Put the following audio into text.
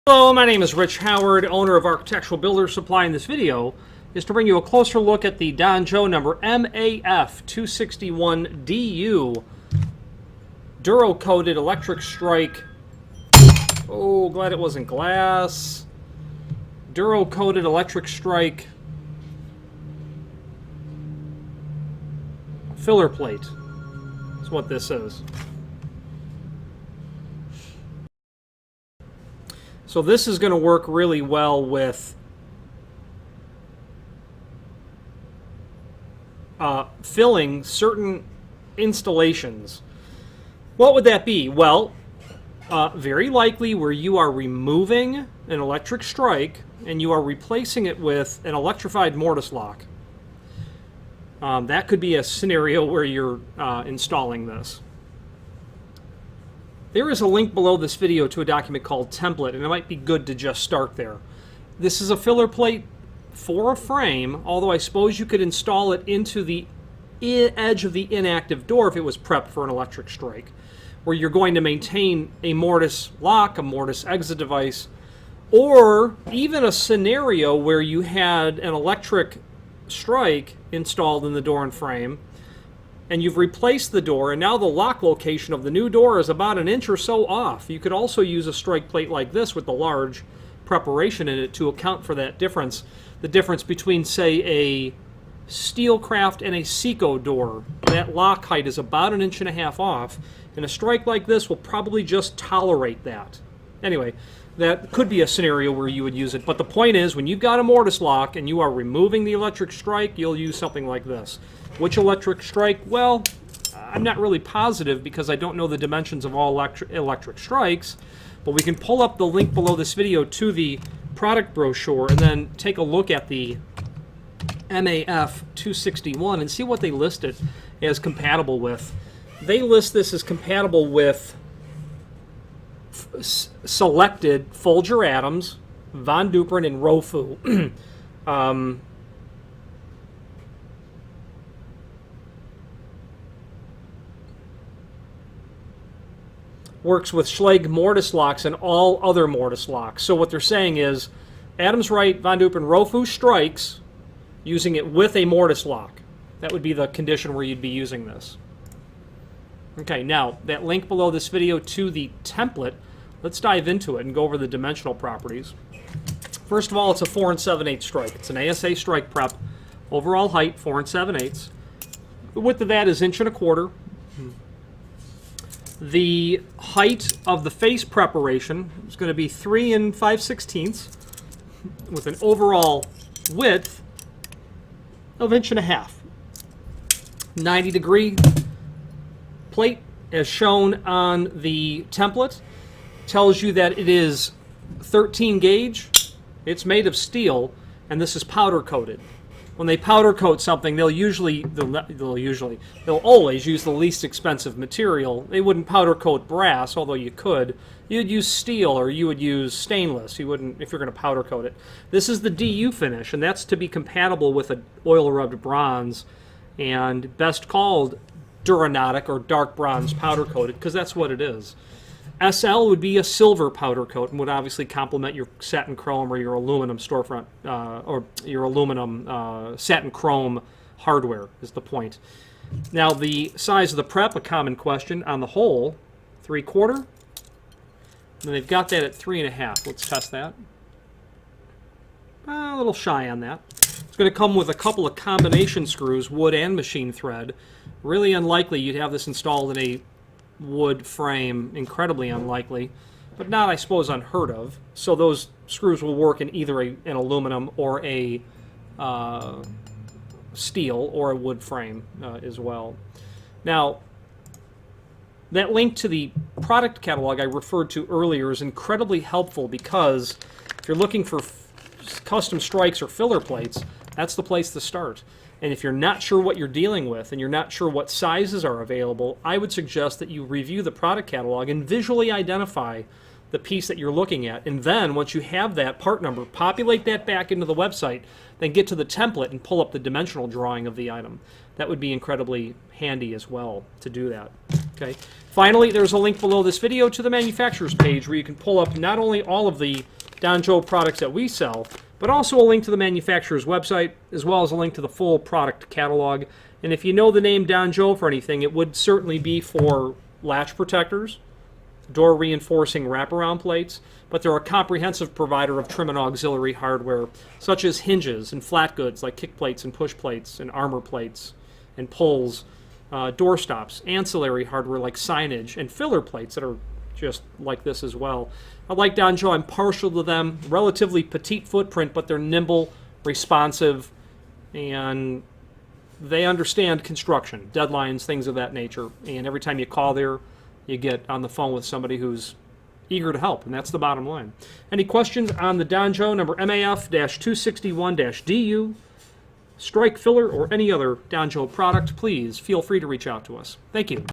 Hello, my name is Rich Howard, owner of Architectural Builders Supply. In this video is to bring you a closer look at the Jo number MAF 261DU Duro-coated electric strike. Oh, glad it wasn't glass. Duro-coated electric strike filler plate. That's what this is. So this is going to work really well with filling certain installations. What would that be? Well, very likely where you are removing an electric strike and you are replacing it with an electrified mortise lock. That could be a scenario where you're installing this. There is a link below this video to a document called Template, and it might be good to just start there. This is a filler plate for a frame, although I suppose you could install it into the edge of the inactive door if it was prepped for an electric strike, where you're going to maintain a mortise lock, a mortise exit device, or even a scenario where you had an electric strike installed in the door and frame, and you've replaced the door, and now the lock location of the new door is about an inch or so off. You could also use a strike plate like this with the large preparation in it to account for that difference. The difference between, say, a Steelcraft and a Seco door. That lock height is about an inch and a half off, and a strike like this will probably just tolerate that. Anyway, that could be a scenario where you would use it. But the point is, when you've got a mortise lock and you are removing the electric strike, you'll use something like this. Which electric strike? Well, I'm not really positive because I don't know the dimensions of all electric strikes, but we can pull up the link below this video to the product brochure and then take a look at the MAF 261 and see what they list it as compatible with. They list this as compatible with selected Folger Adams, Von Duprin, and Rofu. Works with Schlage mortise locks and all other mortise locks. So what they're saying is Adams, Wright, Von Duprin, Rofu strikes using it with a mortise lock. That would be the condition where you'd be using this. Okay, now that link below this video to the template, let's dive into it and go over the dimensional properties. First of all, it's a 4 7/8 strike. It's an ASA strike prep. Overall height, 4 7/8. The width of that is 1.25 inches. The height of the face preparation is going to be 3 5/16 with an overall width of 1.5 inches. 90-degree plate, as shown on the template, tells you that it is 13 gauge. It's made of steel, and this is powder coated. When they powder coat something, they'll always use the least expensive material. They wouldn't powder coat brass, although you could. You'd use steel or you would use stainless. You wouldn't if you're going to powder coat it. This is the DU finish, and that's to be compatible with an oil rubbed bronze, and best called Duranodic or dark bronze powder coated, because that's what it is. SL would be a silver powder coat and would obviously complement your satin chrome or your aluminum storefront, or your aluminum satin chrome hardware is the point. Now the size of the prep, a common question. On the whole, 3/4. And they've got that at 3.5. Let's test that. A little shy on that. It's going to come with a couple of combination screws, wood and machine thread. Really unlikely you'd have this installed in a wood frame, incredibly unlikely, but not, I suppose, unheard of. So those screws will work in either an aluminum or a steel or a wood frame as well. Now, that link to the product catalog I referred to earlier is incredibly helpful because if you're looking for custom strikes or filler plates, that's the place to start. And if you're not sure what you're dealing with and you're not sure what sizes are available, I would suggest that you review the product catalog and visually identify the piece that you're looking at. And then once you have that part number, populate that back into the website, then get to the template and pull up the dimensional drawing of the item. That would be incredibly handy as well to do that. Okay. Finally, there's a link below this video to the manufacturer's page where you can pull up not only all of the Donjo products that we sell, but also a link to the manufacturer's website, as well as a link to the full product catalog. And if you know the name Donjo for anything, it would certainly be for latch protectors, door reinforcing wraparound plates, but they're a comprehensive provider of trim and auxiliary hardware, such as hinges and flat goods like kick plates and push plates and armor plates and pulls, door stops, ancillary hardware like signage, and filler plates that are just like this as well. I like Donjo. I'm partial to them. Relatively petite footprint, but they're nimble, responsive, and they understand construction, deadlines, things of that nature. And every time you call there, you get on the phone with somebody who's eager to help, and that's the bottom line. Any questions on the Donjo, number MAF-261-DU, strike filler, or any other Donjo product, please feel free to reach out to us. Thank you.